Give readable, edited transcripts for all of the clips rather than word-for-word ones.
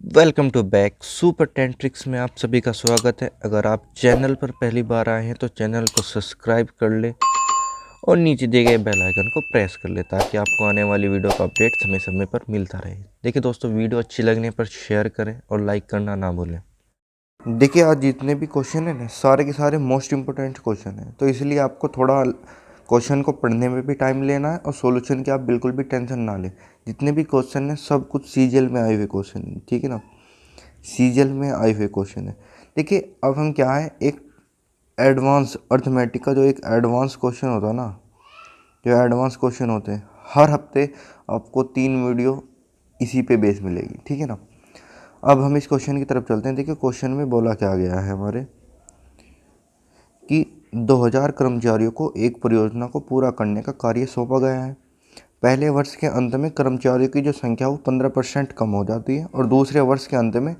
Welcome to back super ten tricks में आप सभी का स्वागत है। अगर आप चैनल पर पहली बार आए हैं तो चैनल को सब्सक्राइब कर ले और नीचे दिए गए बेल आइकन को प्रेस कर ले ताकि आपको आने वाली वीडियो का अपडेट समय समय पर मिलता रहे। देखिए दोस्तों, वीडियो अच्छी लगने पर शेयर करें और लाइक करना ना भूलें। देखिए, आज जितने भी क्वेश्चन है ना, सारे के सारे मोस्ट इम्पोर्टेंट क्वेश्चन हैं, तो इसलिए आपको थोड़ा क्वेश्चन को पढ़ने में भी टाइम लेना है और सॉल्यूशन की आप बिल्कुल भी टेंशन ना लें। जितने भी क्वेश्चन हैं सब कुछ सीजीएल में आए हुए क्वेश्चन हैं, ठीक है ना। सीजीएल में आए हुए क्वेश्चन है। देखिए, अब हम क्या है, एक एडवांस अर्थमेटिक का जो एक एडवांस क्वेश्चन होता है ना, जो एडवांस क्वेश्चन होते हैं, हर हफ्ते आपको 3 वीडियो इसी पे बेस मिलेगी, ठीक है ना। अब हम इस क्वेश्चन की तरफ चलते हैं। देखिए, क्वेश्चन में बोला क्या गया है हमारे कि 2000 कर्मचारियों को एक परियोजना को पूरा करने का कार्य सौंपा गया है। पहले वर्ष के अंत में कर्मचारियों की जो संख्या वो 15% कम हो जाती है और दूसरे वर्ष के अंत में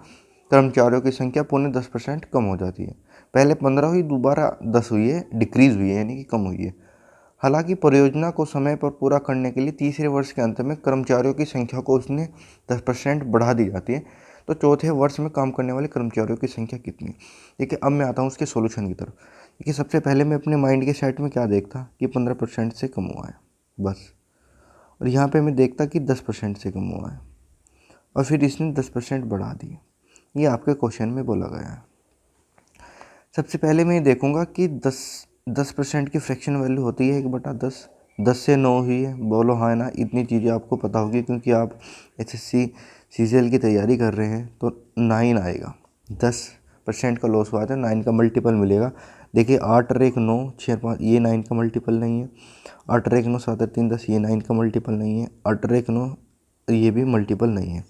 कर्मचारियों की संख्या 0.5% कम हो जाती है। पहले 15 हुई, दोबारा 10 हुई है, डिक्रीज़ हुई है, यानी कि कम हुई है। हालांकि परियोजना को समय पर पूरा करने के लिए तीसरे वर्ष के अंत में कर्मचारियों की संख्या को उसने 10% बढ़ा दी जाती है। तो चौथे वर्ष में काम करने वाले कर्मचारियों की संख्या कितनी। देखिए, अब मैं आता हूँ उसके सोल्यूशन की तरफ। देखिए, सबसे पहले मैं अपने माइंड के सेट में क्या देखता कि 15% से कम हुआ है बस, और यहाँ पे मैं देखता कि 10% से कम हुआ है और फिर इसने 10% बढ़ा दिए। ये आपके क्वेश्चन में बोला गया है। सबसे पहले मैं ये देखूंगा कि 10% की फ्रैक्शन वैल्यू होती है 1/10। 10 से 9 हुई है, बोलो हाँ ना। इतनी चीज़ें आपको पता होगी क्योंकि आप एसएससी सीजीएल की तैयारी कर रहे हैं। तो 9 आएगा, 10% का लॉस हुआ था, 9 का मल्टीपल मिलेगा। देखिए, 8 और 1 9, 6 5, ये 9 का मल्टीपल नहीं है। 8 और 1 9, 7 और 3 10, ये 9 का मल्टीपल नहीं है। 8 और 1 9, ये भी मल्टीपल नहीं है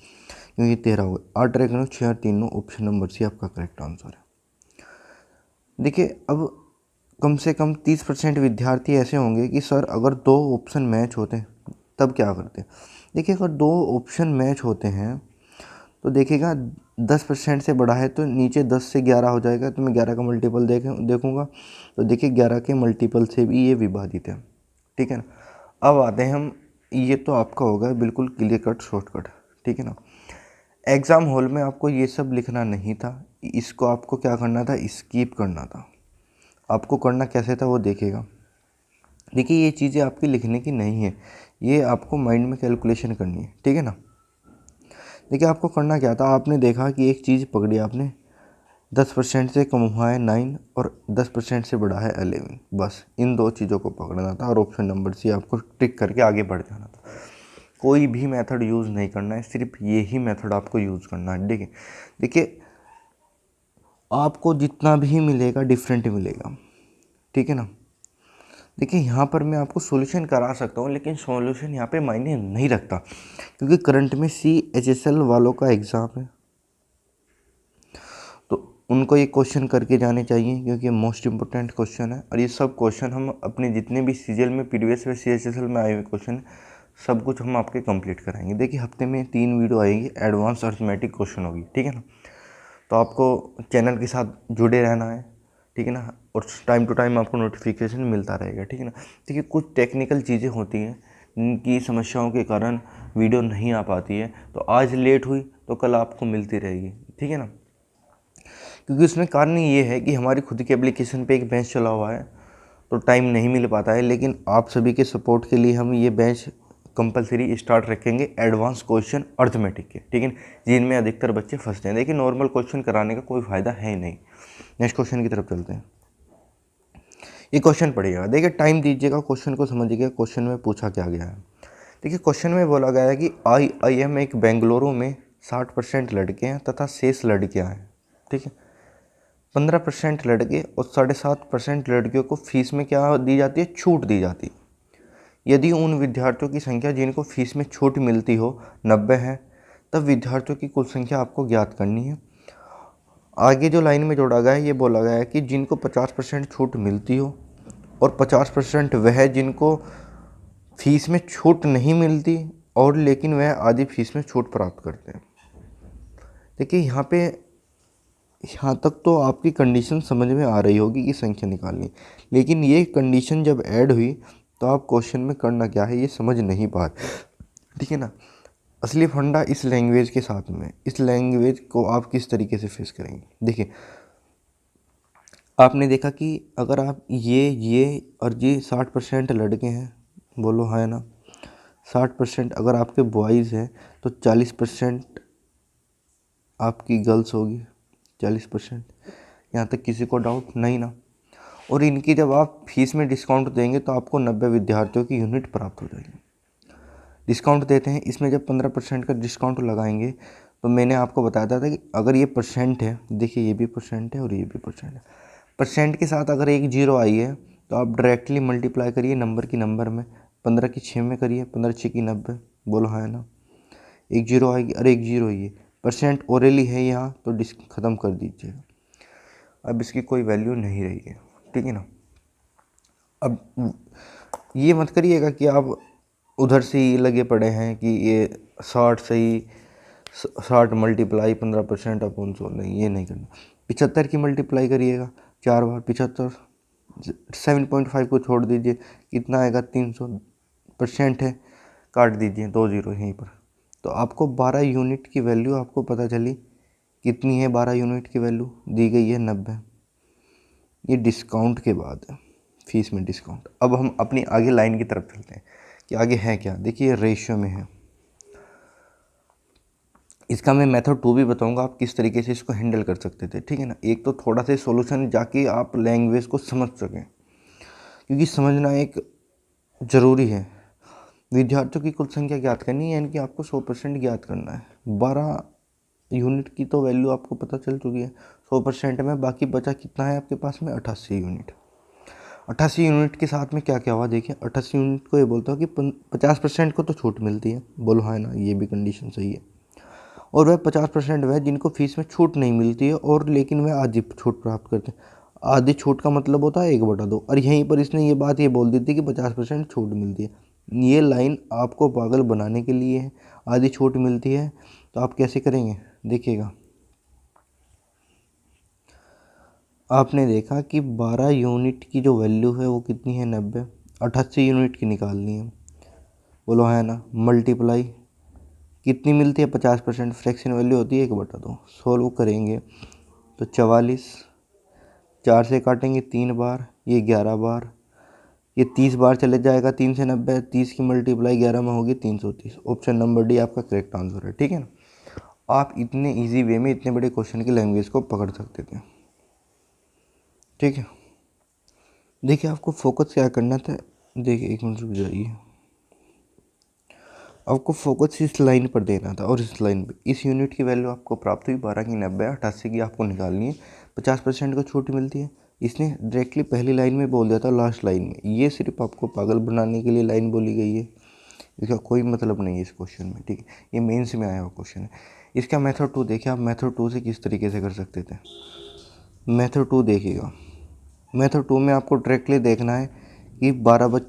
क्योंकि 13 हो गया। 8 और 1 9, 6 और 3 9, ऑप्शन नंबर सी आपका करेक्ट आंसर है। देखिए, अब कम से कम 30% विद्यार्थी ऐसे होंगे कि सर अगर 2 ऑप्शन मैच होते तब क्या करते। देखिए, अगर 2 ऑप्शन मैच होते हैं तो देखिएगा 10% से बड़ा है तो नीचे 10 से 11 हो जाएगा, तो मैं 11 का मल्टीपल देखूंगा। तो देखिए, 11 के मल्टीपल से भी ये विभाजित है, ठीक है ना। अब आते हैं हम, ये तो आपका होगा बिल्कुल क्लियर कट शॉर्टकट, ठीक है ना। एग्ज़ाम हॉल में आपको ये सब लिखना नहीं था, इसको आपको क्या करना था, स्किप करना था। आपको करना कैसे था वो देखिएगा। देखिए, ये चीज़ें आपकी लिखने की नहीं है, ये आपको माइंड में कैलकुलेशन करनी है, ठीक है ना। देखिए, आपको करना क्या था, आपने देखा कि एक चीज़ पकड़ी आपने, 10% से कम हुआ है 9 और 10% से बढ़ा है 11, बस इन 2 चीज़ों को पकड़ना था और ऑप्शन नंबर सी आपको टिक करके आगे बढ़ जाना था। कोई भी मेथड यूज़ नहीं करना है, सिर्फ ये ही मेथड आपको यूज़ करना है। देखिए देखिए, आपको जितना भी मिलेगा डिफरेंट मिलेगा, ठीक है ना। देखिए, यहाँ पर मैं आपको सॉल्यूशन करा सकता हूँ लेकिन सॉल्यूशन यहाँ पे मायने नहीं रखता क्योंकि करंट में CHSL वालों का एग्ज़ाम है, तो उनको ये क्वेश्चन करके जाने चाहिए क्योंकि मोस्ट इम्पोर्टेंट क्वेश्चन है। और ये सब क्वेश्चन हम अपने जितने भी सीजीएल में प्रीवियस व CHSL में आए हुए क्वेश्चन सब कुछ हम आपके कंप्लीट कराएंगे। देखिए, हफ्ते में 3 वीडियो आएगी, एडवांस अर्थमेटिक क्वेश्चन होगी, ठीक है ना। तो आपको चैनल के साथ जुड़े रहना है, ठीक है ना, और टाइम टू टाइम आपको नोटिफिकेशन मिलता रहेगा, ठीक है ना। देखिए, कुछ टेक्निकल चीज़ें होती हैं जिनकी समस्याओं के कारण वीडियो नहीं आ पाती है, तो आज लेट हुई तो कल आपको मिलती रहेगी, ठीक है ना। क्योंकि उसमें कारण ये है कि हमारी खुद की एप्लीकेशन पे एक बेंच चला हुआ है तो टाइम नहीं मिल पाता है, लेकिन आप सभी के सपोर्ट के लिए हम ये बेंच कंपलसरी स्टार्ट रखेंगे एडवांस क्वेश्चन अर्थमेटिक के, ठीक है, जिनमें अधिकतर बच्चे फंसते हैं। देखिए, नॉर्मल क्वेश्चन कराने का कोई फ़ायदा है ही नहीं। नेक्स्ट क्वेश्चन की तरफ चलते हैं। ये क्वेश्चन पढ़िएगा, देखिए टाइम दीजिएगा, क्वेश्चन को समझिएगा। क्वेश्चन में पूछा क्या गया है। देखिए, क्वेश्चन में बोला गया है कि IIM एक बेंगलुरु में 60% लड़के हैं तथा शेष लड़कियां हैं, ठीक है। 15% लड़के और 7.5% लड़कियों को फीस में क्या दी जाती है, छूट दी जाती है। यदि उन विद्यार्थियों की संख्या जिनको फीस में छूट मिलती हो 90 है, तब विद्यार्थियों की कुल संख्या आपको ज्ञात करनी है। आगे जो लाइन में जोड़ा गया है ये बोला गया है कि जिनको 50% छूट मिलती हो और 50% वह जिनको फीस में छूट नहीं मिलती और लेकिन वह आधी फीस में छूट प्राप्त करते हैं। देखिए, यहाँ तक तो आपकी कंडीशन समझ में आ रही होगी कि संख्या निकालनी, लेकिन ये कंडीशन जब ऐड हुई तो आप क्वेश्चन में करना क्या है ये समझ नहीं पा रहे, ठीक है ना। असली फंडा इस लैंग्वेज के साथ में, इस लैंग्वेज को आप किस तरीके से फेस करेंगे। देखिए, आपने देखा कि अगर आप ये और ये 60% लड़के हैं, बोलो है ना, 60% अगर आपके बॉयज़ हैं तो 40% आपकी गर्ल्स होगी, 40%। यहाँ तक किसी को डाउट नहीं ना। और इनकी जब आप फीस में डिस्काउंट देंगे तो आपको 90 विद्यार्थियों की यूनिट प्राप्त हो जाएगी। डिस्काउंट देते हैं, इसमें जब 15% का डिस्काउंट लगाएंगे तो मैंने आपको बताया था कि अगर ये परसेंट है, देखिए ये भी परसेंट है और ये भी परसेंट है, परसेंट के साथ अगर एक जीरो आई है तो आप डायरेक्टली मल्टीप्लाई करिए नंबर की नंबर में, 15 की 6 में करिए, 15 6 की 90, बोलो है ना, एक जीरो आएगी और एक जीरो ये परसेंट ओरली है यहाँ तो ख़त्म कर दीजिएगा। अब इसकी कोई वैल्यू नहीं रही है, ठीक है ना। अब ये मत करिएगा कि आप उधर से ही लगे पड़े हैं कि ये 60 से ही 60 मल्टीप्लाई 15% अपन 100, नहीं, ये नहीं करना। 75 की मल्टीप्लाई करिएगा 4 बार, 75, 7.5 को छोड़ दीजिए, कितना आएगा 300, परसेंट है, काट दीजिए 2 जीरो यहीं पर। तो आपको 12 यूनिट की वैल्यू आपको पता चली, कितनी है 12 यूनिट की वैल्यू दी गई है 90। ये डिस्काउंट के बाद है, फीस में डिस्काउंट। अब हम अपनी आगे लाइन की तरफ चलते हैं कि आगे है क्या। देखिए रेशियो में है, इसका मैं मेथड 2 भी बताऊंगा आप किस तरीके से इसको हैंडल कर सकते थे, ठीक है ना। एक तो थोड़ा सा सॉल्यूशन जाके आप लैंग्वेज को समझ सकें, क्योंकि समझना एक ज़रूरी है। विद्यार्थियों की कुल संख्या ज्ञात करनी है, यानी कि आपको 100% ज्ञात करना है। 12 यूनिट की तो वैल्यू आपको पता चल चुकी है 100% में, बाकी बचा कितना है आपके पास में 88 यूनिट। 88 यूनिट के साथ में क्या क्या हुआ, देखिए 88 यूनिट को ये बोलता हूँ कि 50% को तो छूट मिलती है, बोलो है ना, ये भी कंडीशन सही है। और वह 50% वह जिनको फीस में छूट नहीं मिलती है और लेकिन वह आधी छूट प्राप्त करते हैं। आधी छूट का मतलब होता है 1/2, और यहीं पर इसने ये बात ये बोल दी थी कि 50% छूट मिलती है। ये लाइन आपको पागल बनाने के लिए है। आधी छूट मिलती है तो आप कैसे करेंगे, देखिएगा। आपने देखा कि 12 यूनिट की जो वैल्यू है वो कितनी है 90, 88 यूनिट की निकालनी है, बोलो है ना, मल्टीप्लाई कितनी मिलती है 50%, फ्रैक्शन वैल्यू होती है 1/2। सोल्व करेंगे तो 44, 4 से काटेंगे 3 बार, ये 11 बार, ये 30 बार चले जाएगा 3 से 90, 30 की मल्टीप्लाई 11 में होगी 330। ऑप्शन नंबर डी आपका करेक्ट आंसर है, ठीक है ना। आप इतने इजी वे में इतने बड़े क्वेश्चन की लैंग्वेज को पकड़ सकते थे, ठीक है। देखिए आपको फोकस क्या करना था, देखिए एक मिनट रुक जाइए, आपको फोकस इस लाइन पर देना था और इस लाइन पे। इस यूनिट की वैल्यू आपको प्राप्त हुई 12 की 90, 88 की आपको निकालनी है, 50% को छूट मिलती है। इसने डायरेक्टली पहली लाइन में बोल दिया था लास्ट लाइन में, ये सिर्फ आपको पागल बनाने के लिए लाइन बोली गई है, इसका कोई मतलब नहीं है इस क्वेश्चन में, ठीक है। ये मेंस में आया हुआ क्वेश्चन है। इसका मेथड 2 देखिए आप, मेथड 2 से किस तरीके से कर सकते थे। मेथड 2 देखिएगा, मेथड 2 में आपको डायरेक्टली देखना है कि 12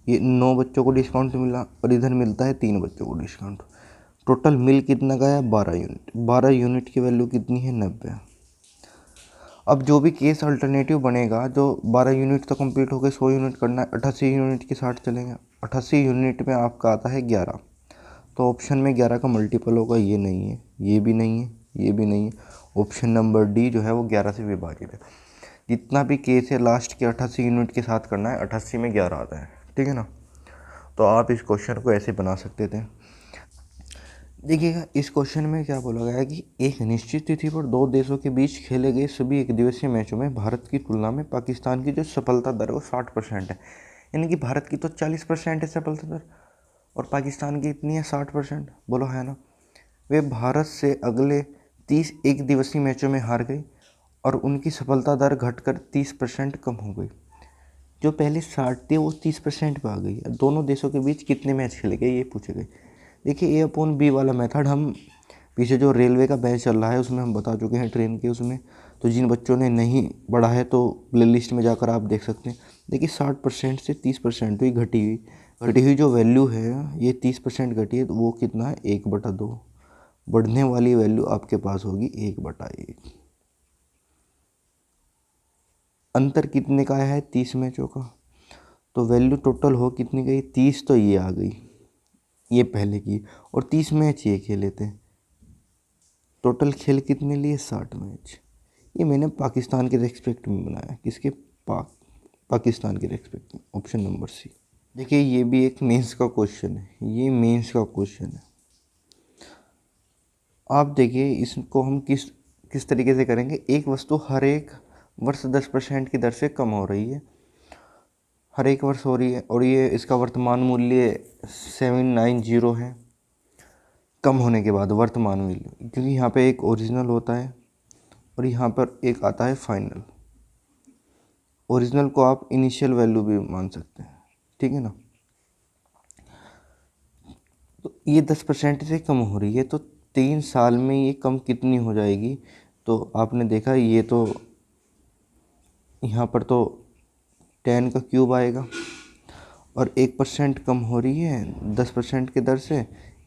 ये 9 बच्चों को डिस्काउंट मिला और इधर मिलता है 3 बच्चों को डिस्काउंट। टोटल मिल कितना का है 12 यूनिट, 12 यूनिट की वैल्यू कितनी है 90। अब जो भी केस अल्टरनेटिव बनेगा, जो 12 यूनिट तो कंप्लीट हो गए, 100 यूनिट करना है, 88 यूनिट के साथ चलेंगे। 88 यूनिट में आपका आता है 11, तो ऑप्शन में 11 का मल्टीपल होगा, ये नहीं है, ये भी नहीं है, ये भी नहीं है। ऑप्शन नंबर डी जो है वो 11 से विभाजित है। जितना भी केस है लास्ट के 88 यूनिट के साथ करना है, 88 में 11 आता है, ठीक है ना। तो आप इस क्वेश्चन को ऐसे बना सकते थे। देखिएगा इस क्वेश्चन में क्या बोला गया है कि एक निश्चित तिथि पर दो देशों के बीच खेले गए सभी एक दिवसीय मैचों में भारत की तुलना में पाकिस्तान की जो सफलता दर है वो 60% है। यानी कि भारत की तो 40% है सफलता दर और पाकिस्तान की इतनी है 60%, बोलो है ना। वे भारत से अगले 30 एक दिवसीय मैचों में हार गई और उनकी सफलता दर घटकर 30% कम हो गई। जो पहले 60 थी वो 30% पे आ गई। दोनों देशों के बीच कितने मैच खेले गए ये पूछे गए। देखिए ए अपॉन बी वाला मेथड हम पीछे जो रेलवे का बैच चल रहा है उसमें हम बता चुके हैं, ट्रेन के उसमें। तो जिन बच्चों ने नहीं पढ़ा है तो प्ले लिस्ट में जाकर आप देख सकते हैं। देखिए 60% से 30% हुई, घटी हुई जो वैल्यू है ये 30% घटी है, तो वो कितना है 1/2। बढ़ने वाली वैल्यू आपके पास होगी 1/1। अंतर कितने का है 30 मैचों का, तो वैल्यू टोटल हो कितनी गई 30, तो ये आ गई ये पहले की, और 30 मैच ये खेले थे। टोटल खेल कितने लिए? 60 मैच। ये मैंने पाकिस्तान के रेस्पेक्ट में बनाया। किसके? पाकिस्तान के रेस्पेक्ट में। Option number C. देखिए ये भी एक मेंस का क्वेश्चन है, ये मेंस का क्वेश्चन है। आप देखिए इसको हम किस तरीके से करेंगे। एक वस्तु हर एक वर्ष 10% की दर से कम हो रही है, हर एक वर्ष हो रही है, और ये इसका वर्तमान मूल्य 790 है। कम होने के बाद वर्तमान मूल्य, क्योंकि यहाँ पे एक ओरिजिनल होता है और यहाँ पर एक आता है फाइनल। ओरिजिनल को आप इनिशियल वैल्यू भी मान सकते हैं, ठीक है ना। तो ये 10% से कम हो रही है, तो 3 साल में ये कम कितनी हो जाएगी? तो आपने देखा ये तो यहाँ पर तो 10 का क्यूब आएगा, और 1% कम हो रही है 10% के दर से,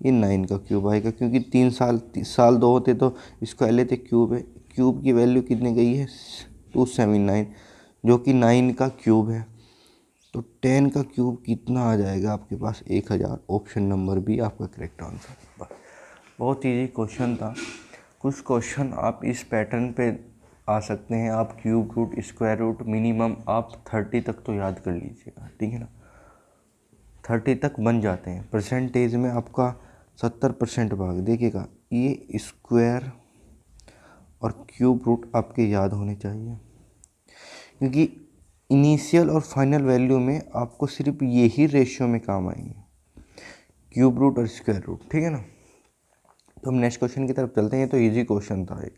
ये 9 का क्यूब आएगा, क्योंकि 3 साल 2 होते तो इसको लेते क्यूब है। क्यूब की वैल्यू कितनी गई है? 279, जो कि 9 का क्यूब है। तो 10 का क्यूब कितना आ जाएगा आपके पास? 1000। ऑप्शन नंबर बी आपका करेक्ट आंसर। बहुत ईजी क्वेश्चन था। कुछ क्वेश्चन आप इस पैटर्न पे आ सकते हैं। आप cube root, square root, minimum आप 30 तक तो याद कर लीजिएगा, ठीक है ना। 30 तक बन जाते हैं। परसेंटेज में आपका 70% भाग देखिएगा। ये स्क्वायर और क्यूब रूट आपके याद होने चाहिए, क्योंकि इनिशियल और फाइनल वैल्यू में आपको सिर्फ यही रेशियो में काम आएंगे, क्यूब रूट और स्क्वायर रूट, ठीक है ना। तो हम नेक्स्ट क्वेश्चन की तरफ चलते हैं। तो इजी क्वेश्चन था एक।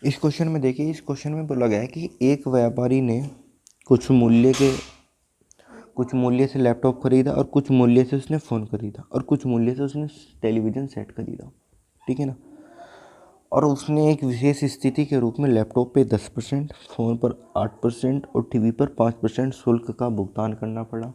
इस क्वेश्चन में देखिए, इस क्वेश्चन में बोला गया है कि एक व्यापारी ने कुछ मूल्य से लैपटॉप खरीदा, और कुछ मूल्य से उसने फ़ोन खरीदा, और कुछ मूल्य से उसने टेलीविज़न सेट खरीदा, ठीक है ना। और उसने एक विशेष स्थिति के रूप में लैपटॉप पे 10%, फ़ोन पर 8% और टीवी पर 5% शुल्क का भुगतान करना पड़ा।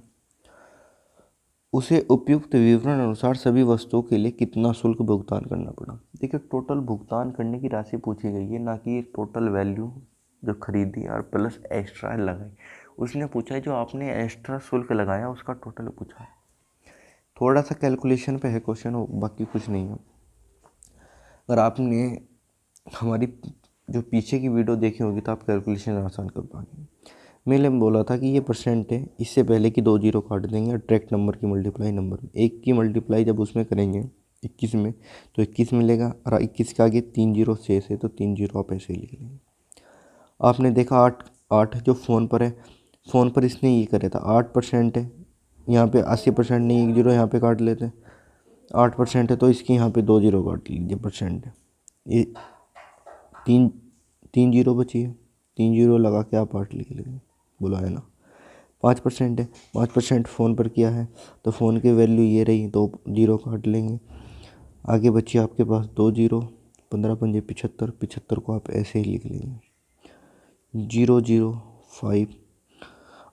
उसे उपयुक्त विवरण अनुसार सभी वस्तुओं के लिए कितना शुल्क भुगतान करना पड़ा। देखिए टोटल भुगतान करने की राशि पूछी गई है, ना कि टोटल वैल्यू जो खरीदी और प्लस एक्स्ट्रा लगाई। उसने पूछा है जो आपने एक्स्ट्रा शुल्क लगाया उसका टोटल पूछा है। थोड़ा सा कैलकुलेशन पे है क्वेश्चन, बाकी कुछ नहीं है। अगर आपने हमारी जो पीछे की वीडियो देखी होगी तो आप कैलकुलेशन आसान कर पाएंगे। मैंने बोला था कि ये परसेंट है, इससे पहले की 2 जीरो काट देंगे और डायरेक्ट नंबर की मल्टीप्लाई नंबर में, एक की मल्टीप्लाई जब उसमें करेंगे 21 में तो 21 मिलेगा, और 21 के आगे 3 जीरो शेष है तो 3 जीरो आप ऐसे ही लिख लेंगे। आपने देखा 8 जो फ़ोन पर है, फ़ोन पर इसने ये करे था 8% है, यहाँ पे 80% नहीं, 1 जीरो यहाँ पे काट लेते हैं। 8% है तो इसकी यहाँ पे 2 जीरो काट लीजिए, परसेंट है ये, तीन जीरो बची है, 3 जीरो लगा के आप 8 लिख लेंगे, बोला है ना। 5% है, 5% फ़ोन पर किया है तो फ़ोन की वैल्यू ये रही, 2 जीरो काट लेंगे। आगे बची आपके पास 2 जीरो, 15 पंजे 75, 75 को आप ऐसे ही लिख लेंगे। 0 0 5,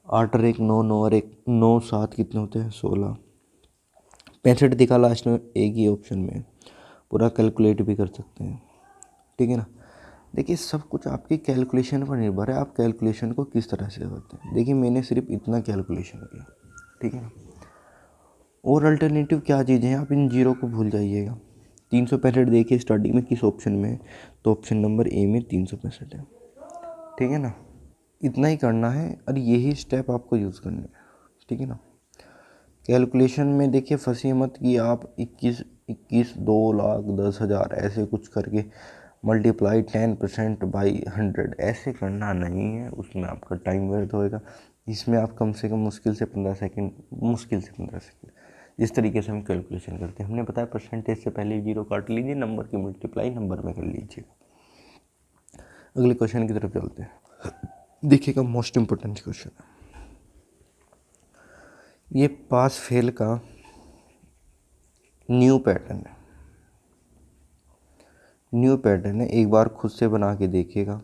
8 और 1 9, 9 और 1 9, 7 कितने होते हैं? 16। 65 दिखा लास्ट में, एक ही ऑप्शन में, पूरा कैलकुलेट भी कर सकते हैं, ठीक है ना। देखिए सब कुछ आपकी कैलकुलेशन पर निर्भर है, आप कैलकुलेशन को किस तरह से करते हैं। देखिए मैंने सिर्फ इतना कैलकुलेशन किया, ठीक है ना। और अल्टरनेटिव क्या चीज़ें हैं, आप इन जीरो को भूल जाइएगा। 365 देखिए स्टार्टिंग में किस ऑप्शन में है, तो ऑप्शन नंबर ए में 365 है, ठीक है ना। इतना ही करना है और यही स्टेप आपको यूज़ करने हैं, ठीक है ना। कैलकुलेशन में देखिए फंसिए मत कि आप 21 2,10,000 ऐसे कुछ करके मल्टीप्लाई 10% बाई 100 ऐसे करना नहीं है, उसमें आपका टाइम व्यर्थ होएगा। इसमें आप कम से कम मुश्किल से 15 सेकंड, जिस तरीके से हम कैलकुलेशन करते हैं। हमने बताया परसेंटेज से पहले जीरो काट लीजिए, नंबर की मल्टीप्लाई नंबर में कर लीजिए। अगले क्वेश्चन की तरफ चलते हैं। देखिएगा मोस्ट इम्पोर्टेंट क्वेश्चन है ये, पास फेल का न्यू पैटर्न है। न्यू पैटर्न है, एक बार खुद से बना के देखिएगा।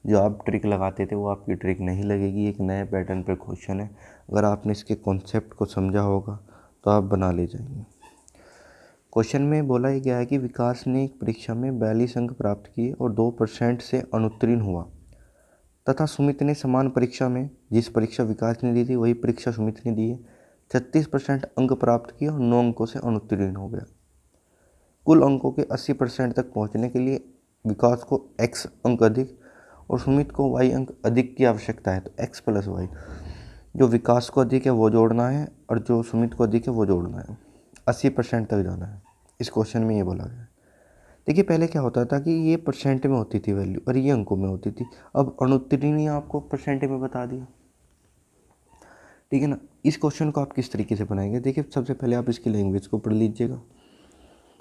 जो आप ट्रिक लगाते थे वो आपकी ट्रिक नहीं लगेगी, एक नए पैटर्न पे क्वेश्चन है। अगर आपने इसके कॉन्सेप्ट को समझा होगा तो आप बना ले जाएंगे। क्वेश्चन में बोला ही गया है कि विकास ने एक परीक्षा में 42 अंक प्राप्त किए और 2% से अनुत्तीर्ण हुआ, तथा सुमित ने समान परीक्षा में, जिस परीक्षा विकास ने दी थी वही परीक्षा सुमित ने दी है, 36% अंक प्राप्त किए और 9 अंकों से अनुत्तीर्ण हो गया। कुल अंकों के 80% तक पहुंचने के लिए विकास को x अंक अधिक और सुमित को y अंक अधिक की आवश्यकता है। तो x प्लस वाई, जो विकास को अधिक है वो जोड़ना है और जो सुमित को अधिक है वो जोड़ना है। 80% तक जाना है। इस क्वेश्चन में ये बोला गया है। देखिए पहले क्या होता था कि ये परसेंट में होती थी वैल्यू और ये अंकों में होती थी। अब अनुत्तीर्ण आपको परसेंट में बता दिया, ठीक है ना। इस क्वेश्चन को आप किस तरीके से बनाएंगे, देखिए सबसे पहले आप इसकी लैंग्वेज को पढ़ लीजिएगा।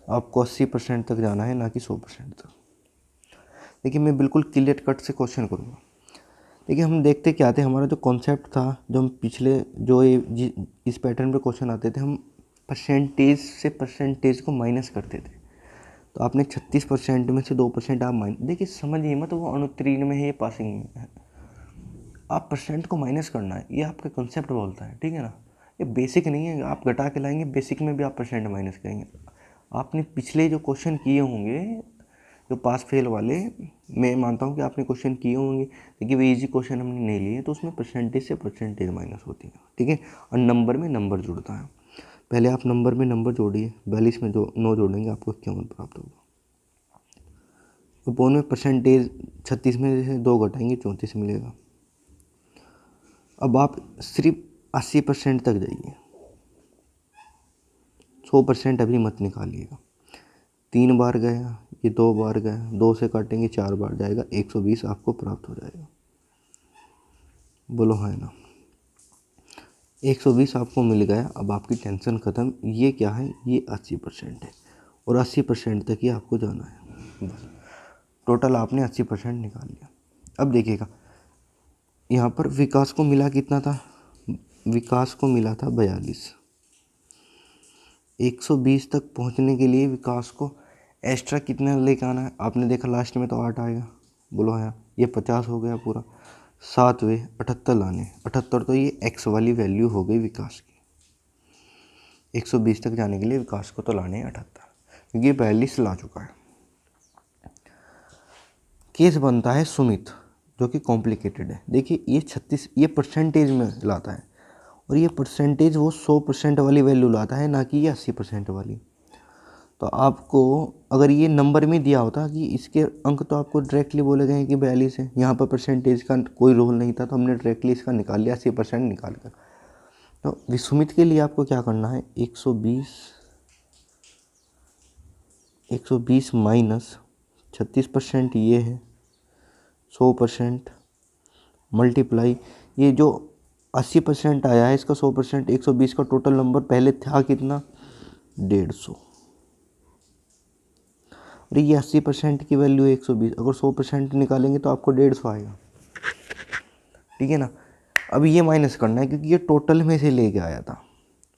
आपको 80% तक जाना है, ना कि 100% तक। देखिए मैं बिल्कुल क्लियर कट से क्वेश्चन करूँगा। देखिए हम देखते क्या थे, हमारा जो कॉन्सेप्ट था, जो हम पिछले जो इस पैटर्न पे क्वेश्चन आते थे, हम परसेंटेज से परसेंटेज को माइनस करते थे। तो आपने 36% में से 2% आप माइनस, देखिए समझिए मत वो अनुत्तीर्ण में है, ये पासिंग में है। आप परसेंट को माइनस करना है, ये आपका कंसेप्ट बोलता है, ठीक है ना। ये बेसिक नहीं है, आप घटा के लाएंगे, बेसिक में भी आप परसेंट माइनस करेंगे। आपने पिछले जो क्वेश्चन किए होंगे, जो पास फेल वाले, मैं मानता हूँ कि आपने क्वेश्चन किए होंगे, देखिए वो इजी क्वेश्चन हमने नहीं लिए, तो उसमें परसेंटेज से परसेंटेज माइनस होती है, ठीक है। और नंबर में नंबर जुड़ता है। पहले आप नंबर में नंबर जोड़िए, 42 में 9 जोड़ेंगे आपको 51 प्राप्त होगा। तो में परसेंटेज 36 में से 2 घटाएंगे 34 मिलेगा। अब आप सिर्फ 80% तक जाइए, 100% अभी मत निकालिएगा। 3 बार गया, ये 2 बार गया, 2 से काटेंगे 4 बार जाएगा, 120 आपको प्राप्त हो जाएगा। बोलो है ना, 120 आपको मिल गया। अब आपकी टेंशन ख़त्म। ये क्या है, ये 80% है और 80% तक ही आपको जाना है। बस टोटल आपने 80% निकाल लिया। अब देखिएगा यहाँ पर विकास को मिला कितना था, विकास को मिला था 42। 120 तक पहुँचने के लिए विकास को एक्स्ट्रा कितना लेके आना है, आपने देखा लास्ट में तो 8 आएगा। बोलो है, ये 50 हो गया पूरा। 7वें 78 लाने, 78 तो ये x वाली वैल्यू हो गई विकास की। 120 तक जाने के लिए विकास को तो लाने 78, क्योंकि ये 42 ला चुका है। केस बनता है सुमित, जो कि कॉम्प्लिकेटेड है। देखिए ये 36 ये परसेंटेज में लाता है और ये परसेंटेज वो 100% वाली वैल्यू लाता है, ना कि ये 80% वाली। तो आपको अगर ये नंबर में दिया होता कि इसके अंक, तो आपको डायरेक्टली बोले गए कि 42 है। यहाँ पर परसेंटेज का कोई रोल नहीं था, तो हमने डायरेक्टली इसका निकाल लिया 80% निकाल कर। तो विस्मित के लिए आपको क्या करना है, 120 माइनस 36% ये है, 100% मल्टीप्लाई ये जो 80% आया है इसका 100%, 120 का टोटल नंबर पहले था कितना, 150। और ये 80% की वैल्यू 120, अगर 100% निकालेंगे तो आपको 150 आएगा, ठीक है ना। अब ये माइनस करना है, क्योंकि ये टोटल में से लेके आया था,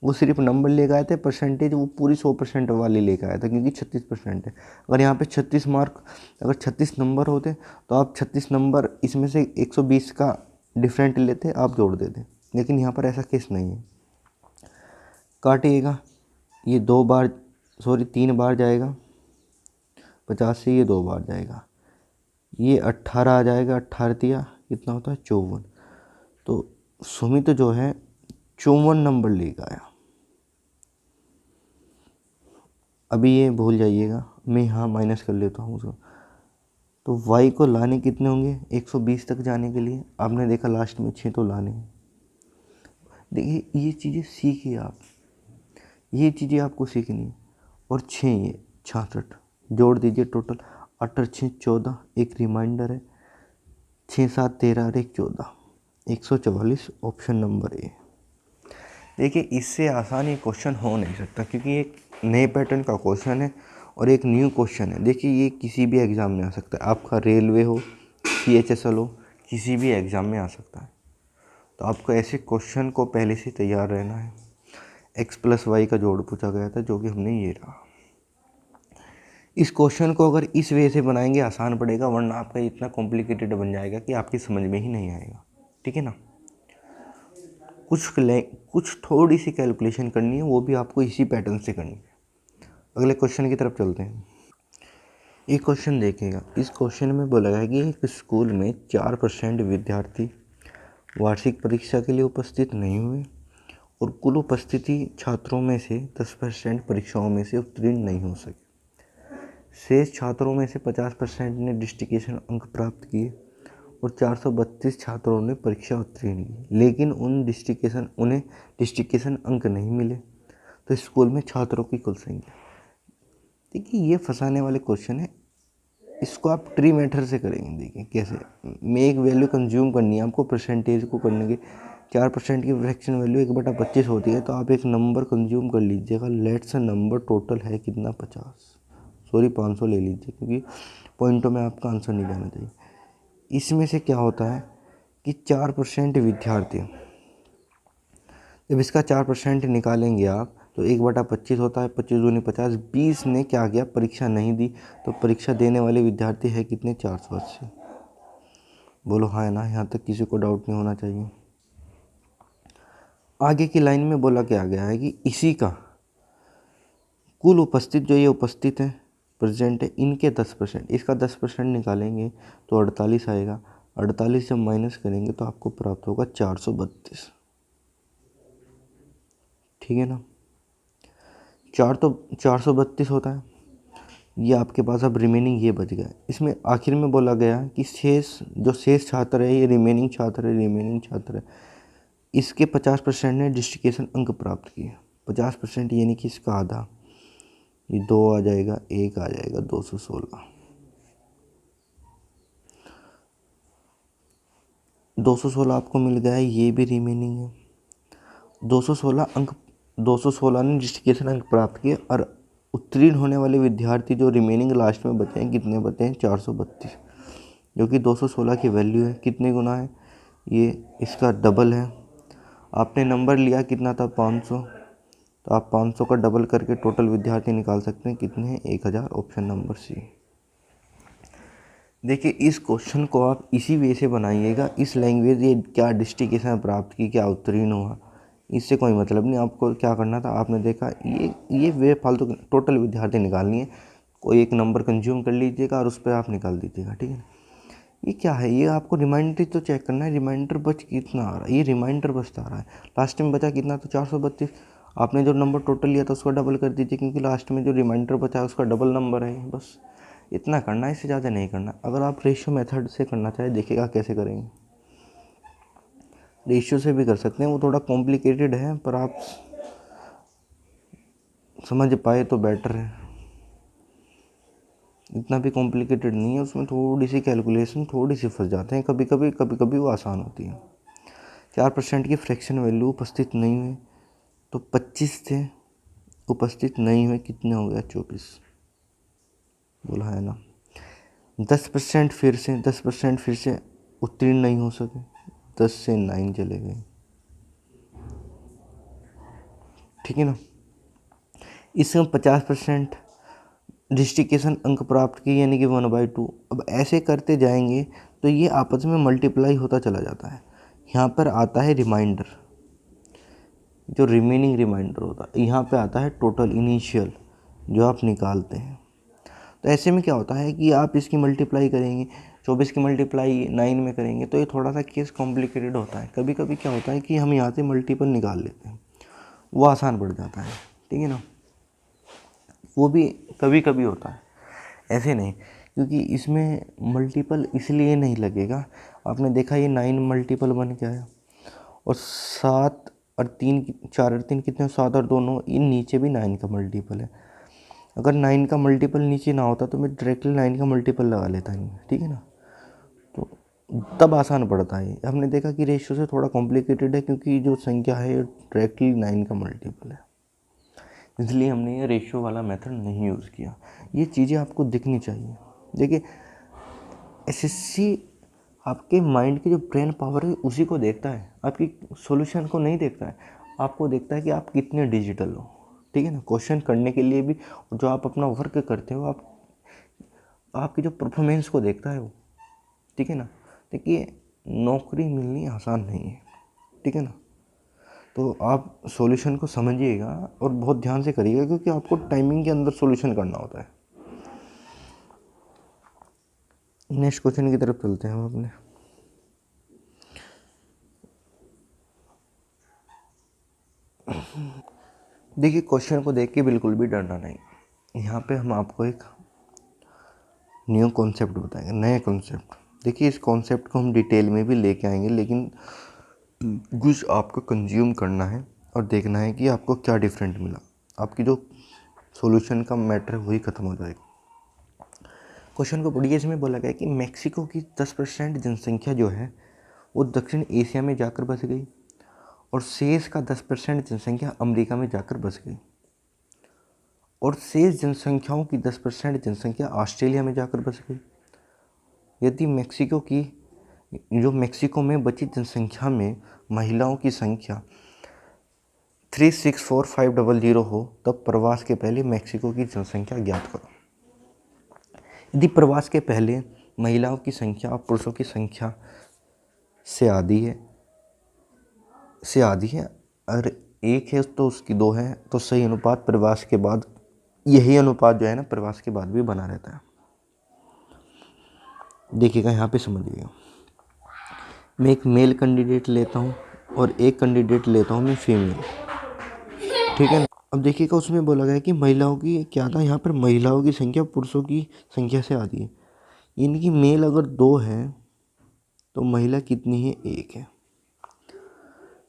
वो सिर्फ नंबर लेके आए थे, परसेंटेज वो पूरी 100% वाली लेके आया था, क्योंकि 36% है। अगर यहाँ पे 36 मार्क, अगर 36 नंबर होते तो आप 36 नंबर इसमें से 120 का डिफरेंट लेते, आप जोड़ देते, लेकिन यहाँ पर ऐसा केस नहीं है। काटिएगा, ये 3 बार जाएगा 50 से, ये 2 बार जाएगा, ये 18 आ जाएगा। 18 दिया कितना होता है, 54। तो सुमित जो है 54 नंबर लेकर आया। अभी ये भूल जाइएगा, मैं यहाँ माइनस कर लेता हूँ उसको। तो y को लाने कितने होंगे, 120 तक जाने के लिए आपने देखा लास्ट में 6 तो लाने हैं। देखिए ये चीज़ें सीखिए आप, ये चीज़ें आपको सीखनी है। और 6 ये 66 जोड़ दीजिए टोटल, 8 और 6 14, एक रिमाइंडर है, 6 7 13 और 1 14, 144 ऑप्शन नंबर ए। देखिए इससे आसान ये क्वेश्चन हो नहीं सकता, क्योंकि एक नए पैटर्न का क्वेश्चन है और एक न्यू क्वेश्चन है। देखिए ये किसी भी एग्ज़ाम में आ सकता है, आपका रेलवे हो, CHSL हो, किसी भी एग्ज़ाम में आ सकता है। तो आपको ऐसे क्वेश्चन को पहले से तैयार रहना है। x प्लस वाई का जोड़ पूछा गया था, जो कि हमने ये रहा। इस क्वेश्चन को अगर इस वे से बनाएंगे आसान पड़ेगा, वरना आपका इतना कॉम्प्लिकेटेड बन जाएगा कि आपकी समझ में ही नहीं आएगा, ठीक है ना। कुछ थोड़ी सी कैलकुलेशन करनी है, वो भी आपको इसी पैटर्न से करनी है। अगले क्वेश्चन की तरफ चलते हैं। एक क्वेश्चन देखिएगा, इस क्वेश्चन में बोला गया है कि एक स्कूल में 4% विद्यार्थी वार्षिक परीक्षा के लिए उपस्थित नहीं हुए और कुल उपस्थिति छात्रों में से 10% परीक्षाओं में से उत्तीर्ण नहीं हो सके। शेष छात्रों में से 50% ने डिस्ट्रिक्टेशन अंक प्राप्त किए और 432 छात्रों ने परीक्षा उत्तीर्ण की, लेकिन उन्हें डिस्ट्रिक्टेशन अंक नहीं मिले। तो स्कूल में छात्रों की कुल संख्या। देखिए ये फंसाने वाले क्वेश्चन है, इसको आप ट्री मेथड से करेंगे। देखिए कैसे, मैं एक वैल्यू कंज्यूम करनी है आपको, परसेंटेज को करने के 4% की फ्रैक्शन वैल्यू 1/25 होती है, तो आप एक नंबर कंज्यूम कर लीजिएगा। लेट्स नंबर टोटल है कितना, 500 ले लीजिए, क्योंकि पॉइंटों में आपका आंसर नहीं जाना चाहिए। इसमें से क्या होता है कि 4% विद्यार्थी, जब इसका 4% निकालेंगे आप तो 1/25 होता है, 25 दूनी 50, 20 ने क्या किया, परीक्षा नहीं दी। तो परीक्षा देने वाले विद्यार्थी है कितने, 480। बोलो हाँ है ना, यहाँ तक किसी को डाउट नहीं होना चाहिए। आगे की लाइन में बोला क्या गया है कि इसी का कुल उपस्थित, जो ये उपस्थित है प्रेजेंट है, इनके 10%, इसका 10% निकालेंगे तो 48 आएगा। 48 जब माइनस करेंगे तो आपको प्राप्त होगा 432। ठीक है ना, 432 होता है, ये आपके पास अब रिमेनिंग ये बच गया। इसमें आखिर में बोला गया कि शेष छात्र है, ये रिमेनिंग छात्र है, इसके 50% ने डिस्ट्रिक्टेशन अंक प्राप्त किए। 50% यानी कि इसका आधा, ये 2 आ जाएगा, 1 आ जाएगा, 216। 216 आपको मिल गया है, ये भी रिमेनिंग है। 216 ने डिस्ट्रिक्टेशन अंक प्राप्त किए, और उत्तीर्ण होने वाले विद्यार्थी जो रिमेनिंग लास्ट में बचे हैं, कितने बचे हैं, 432, जो कि 216 की वैल्यू है। कितने गुना है, ये इसका डबल है। आपने नंबर लिया कितना था, 500, तो आप 500 का डबल करके टोटल विद्यार्थी निकाल सकते हैं, कितने हैं, 1000, ऑप्शन नंबर सी। देखिए इस क्वेश्चन को आप इसी वे से बनाइएगा, इस लैंग्वेज, ये क्या डिस्ट्रिक्टेशन प्राप्त की, क्या उत्तीर्ण हुआ, इससे कोई मतलब नहीं। आपको क्या करना था, आपने देखा ये वे फालतू टोटल विद्यार्थी निकालनी है, कोई एक नंबर कंज्यूम कर लीजिएगा और उस पर आप निकाल दीजिएगा। ठीक है, ये क्या है, ये आपको रिमाइंडर तो चेक करना है, रिमाइंडर बच कितना आ रहा है, ये रिमाइंडर बचता आ रहा है। लास्ट में बचा कितना, तो 432। आपने जो नंबर टोटल लिया था उसको डबल कर दीजिए, क्योंकि लास्ट में जो रिमाइंडर बचा है उसका डबल नंबर है। बस इतना करना है, इससे ज़्यादा नहीं करना। अगर आप रेशियो मेथड से करना चाहे, देखिएगा कैसे करेंगे। रेशियो से भी कर सकते हैं, वो थोड़ा कॉम्प्लिकेटेड है, पर आप समझ पाए तो बेटर है। इतना भी कॉम्प्लिकेटेड नहीं है, उसमें थोड़ी सी कैलकुलेशन, थोड़ी सी फंस जाते हैं कभी कभी वो आसान होती है। 4% की फ्रैक्शन वैल्यू उपस्थित नहीं हुए, तो 25 थे, उपस्थित नहीं हुए कितने हो गया, 24। बोला है ना। 10% फिर से उत्तीर्ण नहीं हो सके, 10 से 9 चले गए। ठीक है ना, इसमें 50% डिस्ट्रिक्टेशन अंक प्राप्त किए, यानी कि 1/2। अब ऐसे करते जाएंगे तो ये आपस में मल्टीप्लाई होता चला जाता है। यहाँ पर आता है रिमाइंडर, जो रिमेनिंग रिमाइंडर होता है, यहाँ पे आता है टोटल इनिशियल जो आप निकालते हैं। तो ऐसे में क्या होता है कि आप इसकी मल्टीप्लाई करेंगे, 24 की मल्टीप्लाई 9 में करेंगे, तो ये थोड़ा सा केस कॉम्प्लिकेटेड होता है। कभी कभी क्या होता है कि हम यहाँ से मल्टीपल निकाल लेते हैं, वो आसान पड़ जाता है। ठीक है ना, वो भी कभी कभी होता है, ऐसे नहीं, क्योंकि इसमें मल्टीपल इसलिए नहीं लगेगा। आपने देखा ये 9 मल्टीपल बन के आया, और 7 और 3, 4 और 3 कितने, 7 और 2 9, इन नीचे भी 9 का मल्टीपल है। अगर 9 का मल्टीपल नीचे ना होता तो मैं डायरेक्टली 9 का मल्टीपल लगा लेता इनमें। ठीक है ना, तो तब आसान पड़ता है। हमने देखा कि रेशियो से थोड़ा कॉम्प्लिकेटेड है, क्योंकि जो संख्या है डायरेक्टली 9 का मल्टीपल है, इसलिए हमने ये रेशियो वाला मेथड नहीं यूज़ किया। ये चीज़ें आपको दिखनी चाहिए। देखिए एसएससी आपके माइंड की जो ब्रेन पावर है उसी को देखता है, आपकी सॉल्यूशन को नहीं देखता है। आपको देखता है कि आप कितने डिजिटल हो। ठीक है ना, क्वेश्चन करने के लिए भी, जो आप अपना वर्क करते हो, आपकी जो परफॉर्मेंस को देखता है वो। ठीक है ना, देखिए नौकरी मिलनी आसान नहीं है। ठीक है ना, तो आप सॉल्यूशन को समझिएगा और बहुत ध्यान से करिएगा, क्योंकि आपको टाइमिंग के अंदर सॉल्यूशन करना होता है। नेक्स्ट क्वेश्चन की तरफ चलते हैं हम अपने। देखिए क्वेश्चन को देख के बिल्कुल भी डरना नहीं। यहाँ पे हम आपको एक न्यू कॉन्सेप्ट बताएंगे, नए कॉन्सेप्ट। देखिए इस कॉन्सेप्ट को हम डिटेल में भी लेके आएंगे, लेकिन कुछ आपको कंज्यूम करना है और देखना है कि आपको क्या डिफरेंट मिला। आपकी जो सॉल्यूशन का मैटर है वही ख़त्म हो जाएगा। क्वेश्चन को पढ़िए। इसमें बोला गया कि मेक्सिको की 10% जनसंख्या जो है वो दक्षिण एशिया में जाकर बस गई और शेष का 10% जनसंख्या अमेरिका में जाकर बस गई और शेष जनसंख्याओं की 10% जनसंख्या ऑस्ट्रेलिया में जाकर बस गई। यदि मेक्सिको में बची जनसंख्या में महिलाओं की संख्या 364,500 हो तब प्रवास के पहले मेक्सिको की जनसंख्या ज्ञात करो। यदि प्रवास के पहले महिलाओं की संख्या और पुरुषों की संख्या से आधी है अगर एक है तो उसकी दो है, तो सही अनुपात प्रवास के बाद, यही अनुपात जो है ना प्रवास के बाद भी बना रहता है। देखिएगा यहाँ पे समझिएगा, मैं एक मेल कैंडिडेट लेता हूँ और एक कैंडिडेट लेता हूँ मैं फीमेल, ठीक है ना। अब देखिएगा उसमें बोला गया कि महिलाओं की क्या था, यहाँ पर महिलाओं की संख्या पुरुषों की संख्या से आधी है, यानी कि मेल अगर 2 है तो महिला कितनी है, 1 है,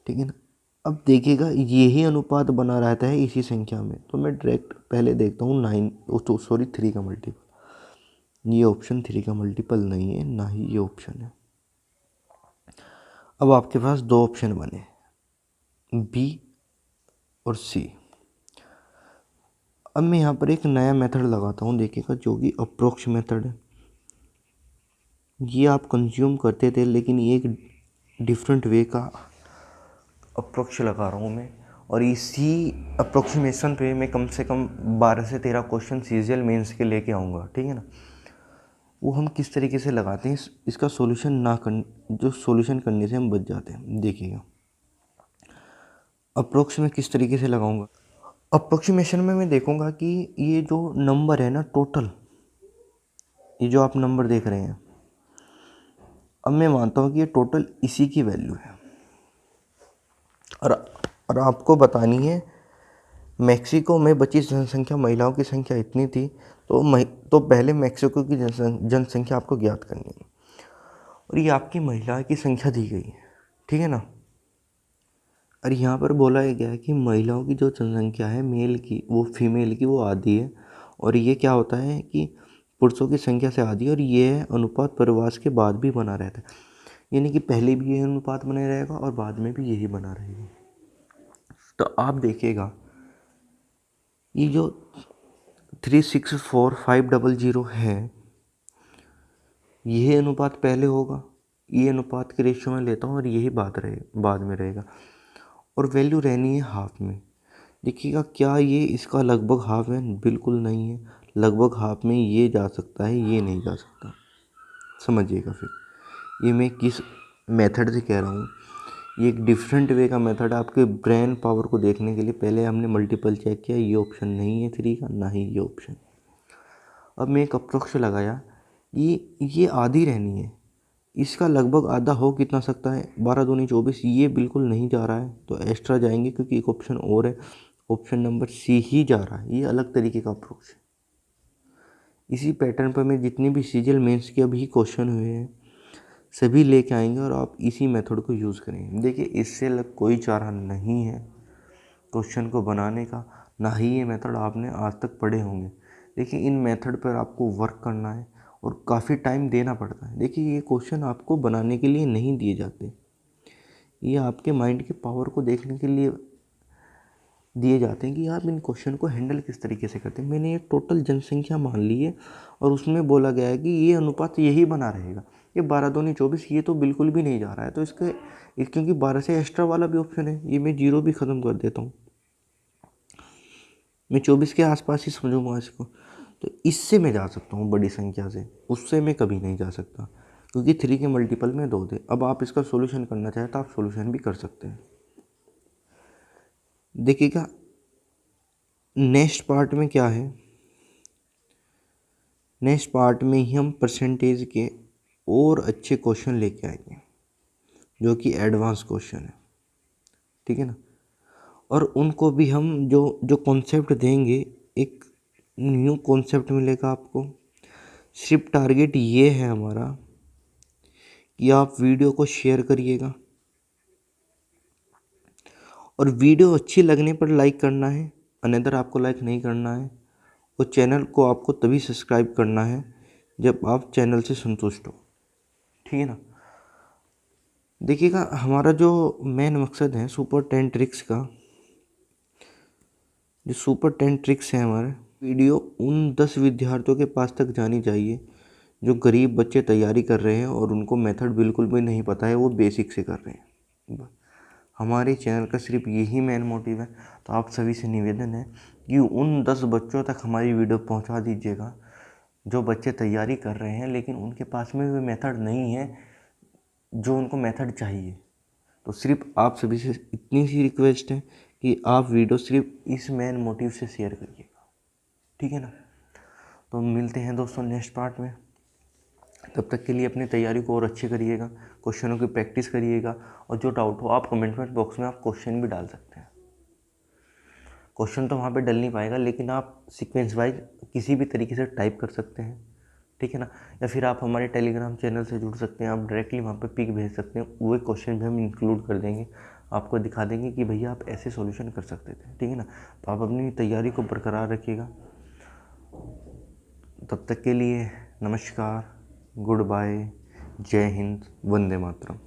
ठीक है ना। अब देखिएगा यही अनुपात बना रहता है इसी संख्या में, तो मैं डायरेक्ट पहले देखता हूँ 3 का मल्टीपल। ये ऑप्शन 3 का मल्टीपल नहीं है, ना ही ये ऑप्शन है। अब आपके पास 2 ऑप्शन बने, बी और सी। अब मैं यहाँ पर एक नया मेथड लगाता हूँ, देखिएगा, जो कि अप्रोक्स मेथड है। ये आप कंज्यूम करते थे, लेकिन ये एक डिफरेंट वे का अप्रोक्स लगा रहा हूँ मैं, और इसी अप्रोक्सीमेशन पे मैं कम से कम 12 से 13 क्वेश्चन सीजीएल मेंस के लेके आऊँगा, ठीक है ना। वो हम किस तरीके से लगाते हैं, इसका सॉल्यूशन जो सॉल्यूशन करने से हम बच जाते हैं। देखिएगा अप्रोक्स में किस तरीके से लगाऊंगा। अप्रोक्सीमेशन में मैं देखूंगा कि ये जो नंबर है ना टोटल, ये जो आप नंबर देख रहे हैं, अब मैं मानता हूँ कि ये टोटल इसी की वैल्यू है, और आपको बतानी है मेक्सिको में बची जनसंख्या, महिलाओं की संख्या इतनी थी, तो पहले मेक्सिको की जनसंख्या आपको ज्ञात करनी है, और ये आपकी महिला की संख्या दी गई है, ठीक है ना। और यहाँ पर बोला गया है कि महिलाओं की जो जनसंख्या है मेल की, वो फीमेल की वो आधी है, और ये क्या होता है कि पुरुषों की संख्या से आधी है, और ये अनुपात प्रवास के बाद भी बना रहता है, यानी कि पहले भी ये अनुपात बने रहेगा और बाद में भी यही बना रहेगा। तो आप देखिएगा ये जो 364,500 है, यही अनुपात पहले होगा, ये अनुपात के रेशियो में लेता हूँ, और यही बाद में रहेगा, और वैल्यू रहनी है हाफ में। देखिएगा क्या ये इसका लगभग हाफ है, बिल्कुल नहीं है, लगभग हाफ में ये जा सकता है, ये नहीं जा सकता। समझिएगा फिर ये मैं किस मेथड से कह रहा हूँ। ये एक डिफरेंट वे का मेथड है आपके ब्रेन पावर को देखने के लिए। पहले हमने मल्टीपल चेक किया, ये ऑप्शन नहीं है 3 का, ना ही ये ऑप्शन। अब मैं एक अप्रोक्स लगाया, ये आधी रहनी है, इसका लगभग आधा हो कितना सकता है, 12 दूनी 24, ये बिल्कुल नहीं जा रहा है, तो एक्स्ट्रा जाएंगे क्योंकि एक ऑप्शन और है, ऑप्शन नंबर सी ही जा रहा है। ये अलग तरीके का अप्रोच है। इसी पैटर्न पर मैं जितनी भी सीजीएल मेंस के अभी क्वेश्चन हुए हैं सभी लेके आएंगे, और आप इसी मेथड को यूज़ करेंगे। देखिए इससे अलग कोई चारा नहीं है क्वेश्चन को बनाने का, ना ही ये मेथड आपने आज तक पढ़े होंगे। देखिए इन मेथड पर आपको वर्क करना है और काफ़ी टाइम देना पड़ता है। देखिए ये क्वेश्चन आपको बनाने के लिए नहीं दिए जाते, ये आपके माइंड के पावर को देखने के लिए दिए जाते हैं कि आप इन क्वेश्चन को हैंडल किस तरीके से करते हैं। मैंने एक टोटल जनसंख्या मान ली है और उसमें बोला गया है कि ये अनुपात यही बना रहेगा, ये 12 दूनी 24, ये तो बिल्कुल भी नहीं जा रहा है, तो क्योंकि 12 से एक्स्ट्रा वाला भी ऑप्शन है, ये मैं 0 भी ख़त्म कर देता हूँ, मैं 24 के आसपास ही समझूंगा इसको, तो इससे मैं जा सकता हूँ बड़ी संख्या से, उससे मैं कभी नहीं जा सकता, क्योंकि 3 के मल्टीपल में 2 थे। अब आप इसका सोल्यूशन करना चाहें तो आप सोल्यूशन भी कर सकते हैं। देखिएगा नेक्स्ट पार्ट में क्या है, नेक्स्ट पार्ट में ही हम परसेंटेज के और अच्छे क्वेश्चन लेके आएंगे, जो कि एडवांस क्वेश्चन है, ठीक है ना। और उनको भी हम जो जो कॉन्सेप्ट देंगे, एक न्यू कॉन्सेप्ट मिलेगा आपको। सिर्फ टारगेट ये है हमारा कि आप वीडियो को शेयर करिएगा, और वीडियो अच्छी लगने पर लाइक करना है, अनदर आपको लाइक नहीं करना है। और चैनल को आपको तभी सब्सक्राइब करना है जब आप चैनल से संतुष्ट हो, ठीक है ना। देखिएगा, हमारा जो मेन मकसद है सुपर 10 ट्रिक्स का, जो सुपर 10 ट्रिक्स है हमारे, वीडियो उन 10 विद्यार्थियों के पास तक जानी चाहिए जो गरीब बच्चे तैयारी कर रहे हैं और उनको मेथड बिल्कुल भी नहीं पता है, वो बेसिक से कर रहे हैं। हमारे चैनल का सिर्फ यही मेन मोटिव है। तो आप सभी से निवेदन है कि उन 10 बच्चों तक हमारी वीडियो पहुंचा दीजिएगा जो बच्चे तैयारी कर रहे हैं लेकिन उनके पास में वो मेथड नहीं है जो उनको मेथड चाहिए। तो सिर्फ आप सभी से इतनी सी रिक्वेस्ट है कि आप वीडियो सिर्फ इस मेन मोटिव से शेयर करिएगा, ठीक है ना। तो मिलते हैं दोस्तों नेक्स्ट पार्ट में। तब तक के लिए अपनी तैयारी को और अच्छे करिएगा, क्वेश्चनों की प्रैक्टिस करिएगा, और जो डाउट हो आप कमेंट बॉक्स में आप क्वेश्चन भी डाल सकते हैं। क्वेश्चन तो वहाँ पे डल नहीं पाएगा, लेकिन आप सीक्वेंस वाइज किसी भी तरीके से टाइप कर सकते हैं, ठीक है ना। या फिर आप हमारे टेलीग्राम चैनल से जुड़ सकते हैं, आप डायरेक्टली वहाँ पे पिक भेज सकते हैं, वो क्वेश्चन भी हम इंक्लूड कर देंगे, आपको दिखा देंगे कि भैया आप ऐसे सॉल्यूशन कर सकते थे, ठीक है ना। तो आप अपनी तैयारी को बरकरार रखिएगा। तब तक के लिए नमस्कार, गुड बाय, जय हिंद, वंदे मातरम।